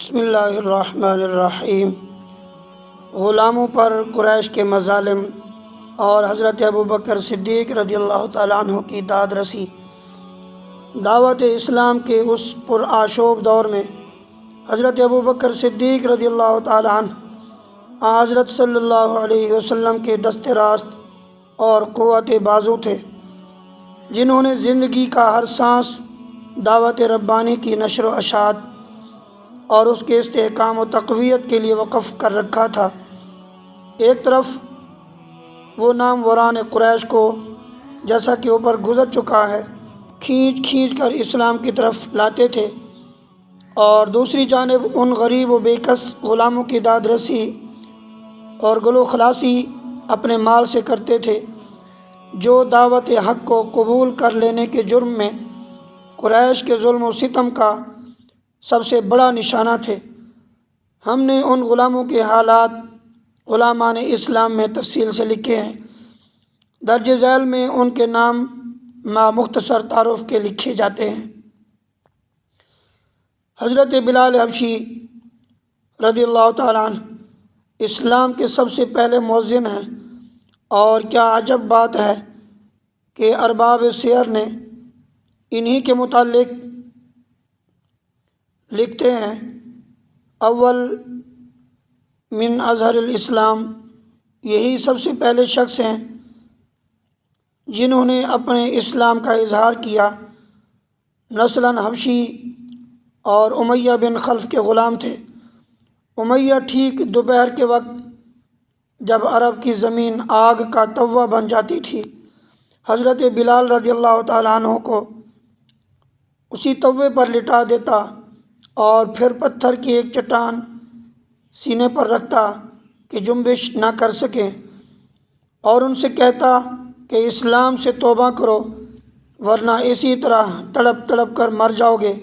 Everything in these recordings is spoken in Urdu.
بسم اللہ الرحمن الرحیم۔ غلاموں پر قریش کے مظالم اور حضرت ابوبکر صدیق رضی اللہ تعالیٰ عنہ کی داد رسی۔ دعوت اسلام کے اس پرآشوب دور میں حضرت ابوبکر صدیق رضی اللہ تعالیٰ عنہ حضرت صلی اللہ علیہ وسلم کے دست راست اور قوت بازو تھے، جنہوں نے زندگی کا ہر سانس دعوت ربانی کی نشر و اشاعت اور اس کے استحکام و تقویت کے لیے وقف کر رکھا تھا۔ ایک طرف وہ ناموران قریش کو، جیسا کہ اوپر گزر چکا ہے، کھینچ کر اسلام کی طرف لاتے تھے، اور دوسری جانب ان غریب و بے کس غلاموں کی داد رسی اور گلو خلاصی اپنے مال سے کرتے تھے، جو دعوت حق کو قبول کر لینے کے جرم میں قریش کے ظلم و ستم کا سب سے بڑا نشانہ تھے۔ ہم نے ان غلاموں کے حالات غلامان اسلام میں تفصیل سے لکھے ہیں۔ درج ذیل میں ان کے نام مختصر تعارف کے لکھے جاتے ہیں۔ حضرت بلال حبشی رضی اللہ تعالیٰ عنہ اسلام کے سب سے پہلے مؤذن ہیں، اور کیا عجب بات ہے کہ ارباب سیر نے انہی کے متعلق لکھتے ہیں، اول من اظہر الاسلام، یہی سب سے پہلے شخص ہیں جنہوں نے اپنے اسلام کا اظہار کیا۔ نسلاً حبشی اور امیہ بن خلف کے غلام تھے۔ امیہ ٹھیک دوپہر کے وقت جب عرب کی زمین آگ کا توا بن جاتی تھی، حضرت بلال رضی اللہ تعالیٰ عنہ کو اسی توے پر لٹا دیتا اور پھر پتھر کی ایک چٹان سینے پر رکھتا کہ جنبش نہ کر سکیں، اور ان سے کہتا کہ اسلام سے توبہ کرو، ورنہ اسی طرح تڑپ تڑپ کر مر جاؤ گے۔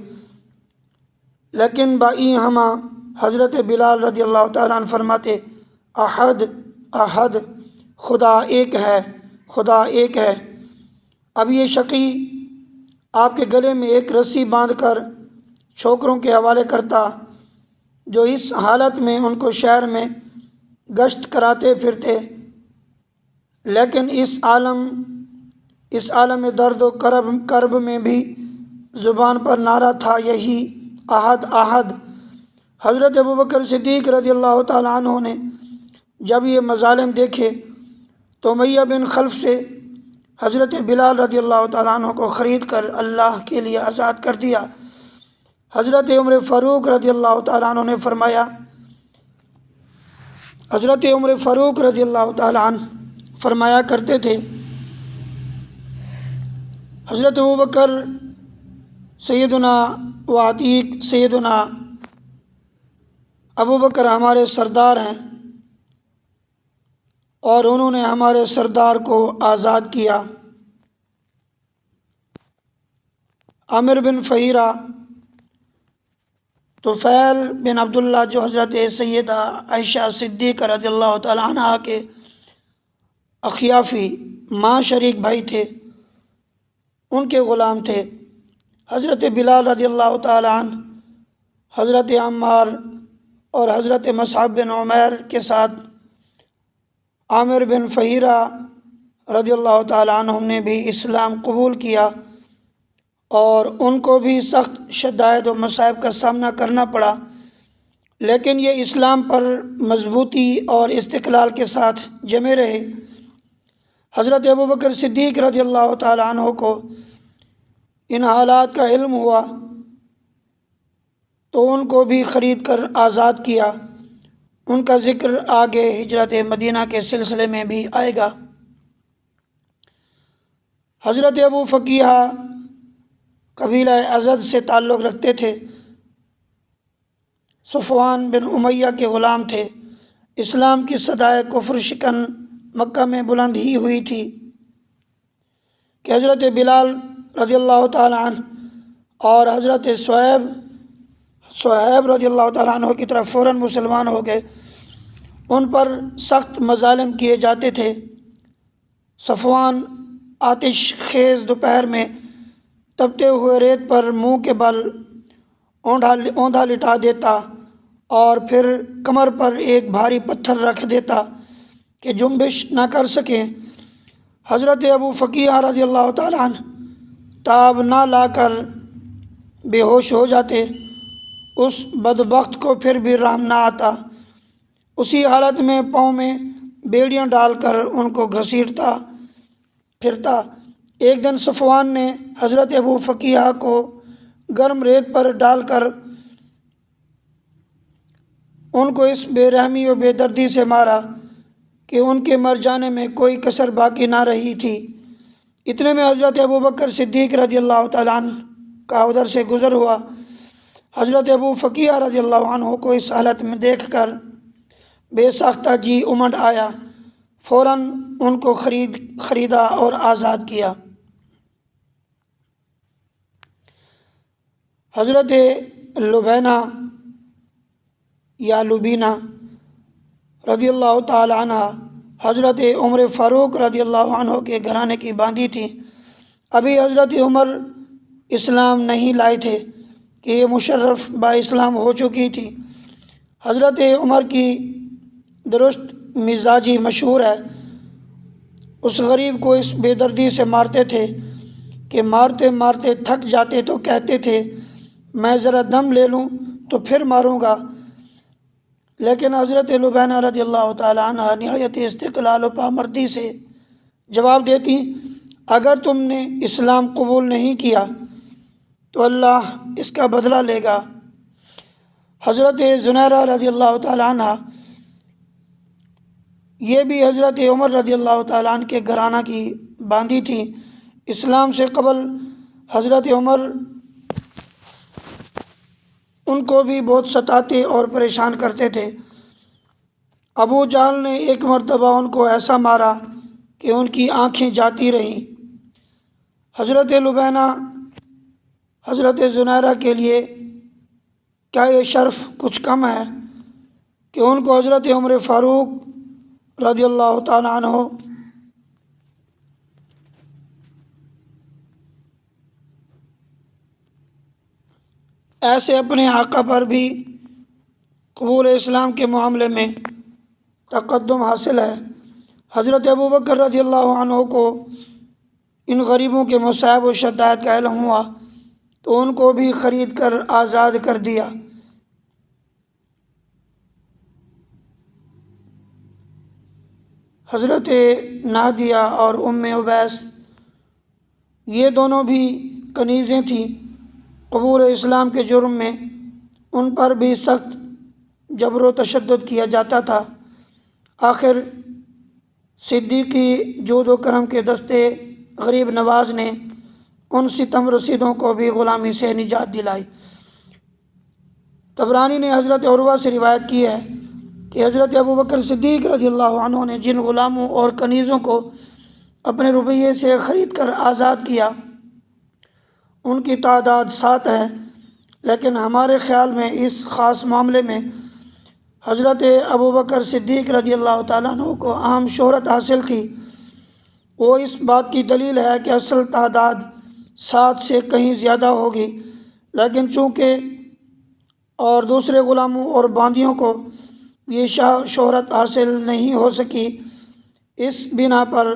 لیکن بائی ہمہ حضرت بلال رضی اللہ تعالیٰ عنہ فرماتے، احد احد، خدا ایک ہے، خدا ایک ہے۔ اب یہ شقی آپ کے گلے میں ایک رسی باندھ کر چھوکروں کے حوالے کرتا، جو اس حالت میں ان کو شہر میں گشت کراتے پھرتے، لیکن اس عالم درد و کرب میں بھی زبان پر نعرہ تھا یہی احد احد۔ حضرت ابوبکر صدیق رضی اللہ تعالیٰ عنہ نے جب یہ مظالم دیکھے تو امیہ بن خلف سے حضرت بلال رضی اللہ تعالیٰ عنہ کو خرید کر اللہ کے لیے آزاد کر دیا۔ حضرت عمر فاروق رضی اللہ تعالیٰ عنہ نے فرمایا، حضرت عمر فاروق رضی اللہ تعالیٰ عنہ فرمایا کرتے تھے، حضرت ابوبکر سیدنا و عتیق سیدنا ابوبکر ہمارے سردار ہیں، اور انہوں نے ہمارے سردار کو آزاد کیا۔ عامر بن فہیرہ، طفیل بن عبداللہ، جو حضرت سیدہ عائشہ صدیقہ رضی اللہ تعالیٰ عنہ کے اخیافی ماں شریک بھائی تھے، ان کے غلام تھے۔ حضرت بلال رضی اللہ تعالیٰ عنہ حضرت عمار اور حضرت مصعب بن عمیر کے ساتھ عامر بن فہیرہ رضی اللہ تعالیٰ عنہ نے بھی اسلام قبول کیا، اور ان کو بھی سخت شدائد و مصائب کا سامنا کرنا پڑا، لیکن یہ اسلام پر مضبوطی اور استقلال کے ساتھ جمے رہے۔ حضرت ابوبکر صدیق رضی اللہ تعالیٰ عنہ کو ان حالات کا علم ہوا تو ان کو بھی خرید کر آزاد کیا۔ ان کا ذکر آگے ہجرت مدینہ کے سلسلے میں بھی آئے گا۔ حضرت ابو فقیہ قبیلہ ازد سے تعلق رکھتے تھے، صفوان بن امیہ کے غلام تھے۔ اسلام کی صدائے کفر شکن مکہ میں بلند ہی ہوئی تھی کہ حضرت بلال رضی اللہ تعالیٰ عنہ اور حضرت صہیب رضی اللہ تعالیٰ عنہ کی طرف فوراً مسلمان ہو گئے۔ ان پر سخت مظالم کیے جاتے تھے۔ صفوان آتش خیز دوپہر میں تپتے ہوئے ریت پر منہ کے بل اوندا لٹا دیتا اور پھر کمر پر ایک بھاری پتھر رکھ دیتا کہ جنبش نہ کر سکیں۔ حضرت ابو فقیہ رضی اللہ تعالیٰ عنہ تاب نہ لا کر بے ہوش ہو جاتے۔ اس بدبخت کو پھر بھی رحم نہ آتا، اسی حالت میں پاؤں میں بیڑیاں ڈال کر ان کو گھسیٹتا پھرتا۔ ایک دن صفوان نے حضرت ابو فقیہ کو گرم ریت پر ڈال کر ان کو اس بے رحمی و بے دردی سے مارا کہ ان کے مر جانے میں کوئی کسر باقی نہ رہی تھی۔ اتنے میں حضرت ابوبکر صدیق رضی اللہ تعالیٰ عنہ کا ادھر سے گزر ہوا۔ حضرت ابو فقیہ رضی اللہ عنہ کو اس حالت میں دیکھ کر بے ساختہ جی امنڈ آیا، فوراً ان کو خریدا اور آزاد کیا۔ حضرت لبینہ یا لبینہ رضی اللہ تعالی عنہ حضرت عمر فاروق رضی اللہ عنہ کے گھرانے کی باندھی تھی۔ ابھی حضرت عمر اسلام نہیں لائے تھے کہ یہ مشرف با اسلام ہو چکی تھی۔ حضرت عمر کی درست مزاجی مشہور ہے، اس غریب کو اس بے دردی سے مارتے تھے کہ مارتے مارتے تھک جاتے تو کہتے تھے میں ذرا دم لے لوں تو پھر ماروں گا، لیکن حضرت لبینہ رضی اللہ تعالیٰ عنہ نہایت استقلال و پامردی سے جواب دیتی اگر تم نے اسلام قبول نہیں کیا تو اللہ اس کا بدلہ لے گا۔ حضرت زنیرہ رضی اللہ تعالیٰ عنہ یہ بھی حضرت عمر رضی اللہ تعالیٰ عنہ کے گھرانہ کی باندھی تھی۔ اسلام سے قبل حضرت عمر ان کو بھی بہت ستاتے اور پریشان کرتے تھے۔ ابو جہل نے ایک مرتبہ ان کو ایسا مارا کہ ان کی آنکھیں جاتی رہیں۔ حضرت لبینہ حضرت زنیرہ کے لیے کیا یہ شرف کچھ کم ہے کہ ان کو حضرت عمر فاروق رضی اللہ تعالیٰ عنہ ایسے اپنے آقا پر بھی قبول اسلام کے معاملے میں تقدم حاصل ہے۔ حضرت ابوبکر رضی اللہ عنہ کو ان غریبوں کے مصائب و شدائد کا علم ہوا تو ان کو بھی خرید کر آزاد کر دیا۔ حضرت نادیہ اور ام عبیس یہ دونوں بھی کنیزیں تھیں۔ قبول اسلام کے جرم میں ان پر بھی سخت جبر و تشدد کیا جاتا تھا۔ آخر صدیقی جود و کرم کے دستے غریب نواز نے ان ستم رسیدوں کو بھی غلامی سے نجات دلائی۔ طبرانی نے حضرت عروہ سے روایت کی ہے کہ حضرت ابوبکر صدیق رضی اللہ عنہ نے جن غلاموں اور کنیزوں کو اپنے روپیے سے خرید کر آزاد کیا ان کی تعداد 7 ہے، لیکن ہمارے خیال میں اس خاص معاملے میں حضرت ابوبکر صدیق رضی اللہ تعالیٰ عنہ کو عام شہرت حاصل تھی۔ وہ اس بات کی دلیل ہے کہ اصل تعداد 7 سے کہیں زیادہ ہوگی، لیکن چونکہ اور دوسرے غلاموں اور باندیوں کو یہ شہرت حاصل نہیں ہو سکی، اس بنا پر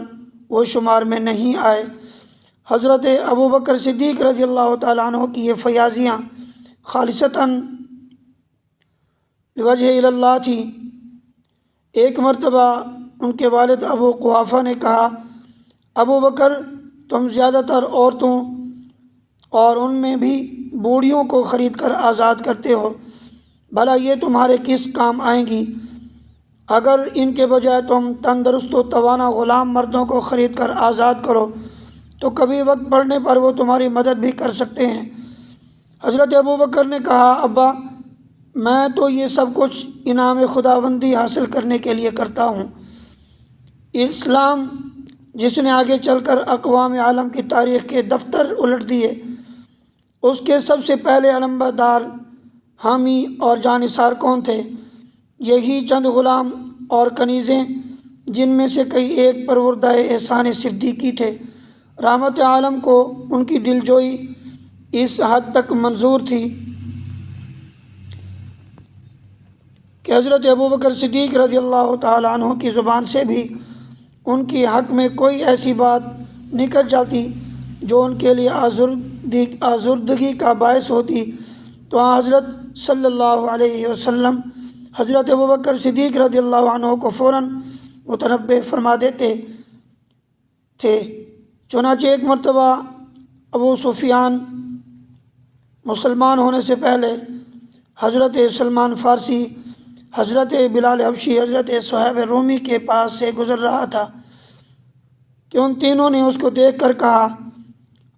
وہ شمار میں نہیں آئے۔ حضرت ابوبکر صدیق رضی اللہ تعالیٰ عنہ کی یہ فیاضیاں خالصتاً لوجہ اللہ تھیں۔ ایک مرتبہ ان کے والد ابو قحافہ نے کہا ابوبکر تم زیادہ تر عورتوں اور ان میں بھی بوڑھیوں کو خرید کر آزاد کرتے ہو، بھلا یہ تمہارے کس کام آئیں گی؟ اگر ان کے بجائے تم تندرست و توانا غلام مردوں کو خرید کر آزاد کرو تو کبھی وقت پڑنے پر وہ تمہاری مدد بھی کر سکتے ہیں۔ حضرت ابوبکر نے کہا ابا میں تو یہ سب کچھ انعام خداوندی حاصل کرنے کے لیے کرتا ہوں۔ اسلام جس نے آگے چل کر اقوام عالم کی تاریخ کے دفتر الٹ دیے، اس کے سب سے پہلے علمبردار حامی اور جانثار کون تھے؟ یہی چند غلام اور کنیزیں جن میں سے کئی ایک پروردہ احسان صدیقی تھے۔ رحمت عالم کو ان کی دلجوئی اس حد تک منظور تھی حضرت ابوبکر صدیق رضی اللہ تعالیٰ عنہ کی زبان سے بھی ان کی حق میں کوئی ایسی بات نکل جاتی جو ان کے لیے آزردگی کا باعث ہوتی تو حضرت صلی اللہ علیہ وسلم حضرت ابوبکر صدیق رضی اللہ عنہ کو فوراً متنبہ فرما دیتے تھے۔ چنانچہ ایک مرتبہ ابو سفیان مسلمان ہونے سے پہلے حضرت سلمان فارسی، حضرت بلال حبشی، حضرت صہیب رومی کے پاس سے گزر رہا تھا کہ ان تینوں نے اس کو دیکھ کر کہا،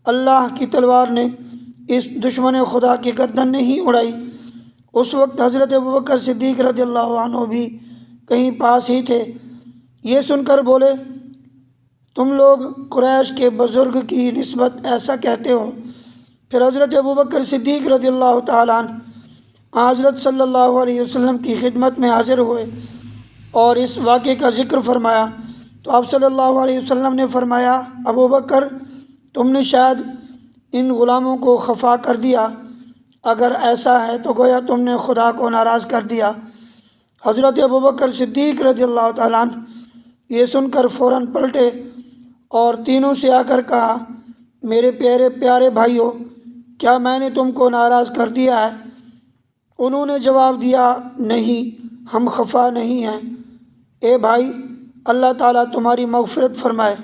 اللہ کی تلوار نے اس دشمن خدا کی گردن نہیں اڑائی۔ اس وقت حضرت ابوبکر صدیق رضی اللہ عنہ بھی کہیں پاس ہی تھے۔ یہ سن کر بولے، تم لوگ قریش کے بزرگ کی نسبت ایسا کہتے ہو؟ پھر حضرت ابوبکر صدیق رضی اللہ تعالیٰ عنہ حضرت صلی اللہ علیہ وسلم کی خدمت میں حاضر ہوئے اور اس واقعے کا ذکر فرمایا تو آپ صلی اللہ علیہ وسلم نے فرمایا، ابوبکر تم نے شاید ان غلاموں کو خفا کر دیا، اگر ایسا ہے تو گویا تم نے خدا کو ناراض کر دیا۔ حضرت ابوبکر صدیق رضی اللہ تعالیٰ عنہ یہ سن کر فوراً پلٹے اور تینوں سے آ کر کہا، میرے پیارے بھائیوں، کیا میں نے تم کو ناراض کر دیا ہے؟ انہوں نے جواب دیا، نہیں، ہم خفا نہیں ہیں۔ اے بھائی، اللہ تعالیٰ تمہاری مغفرت فرمائے۔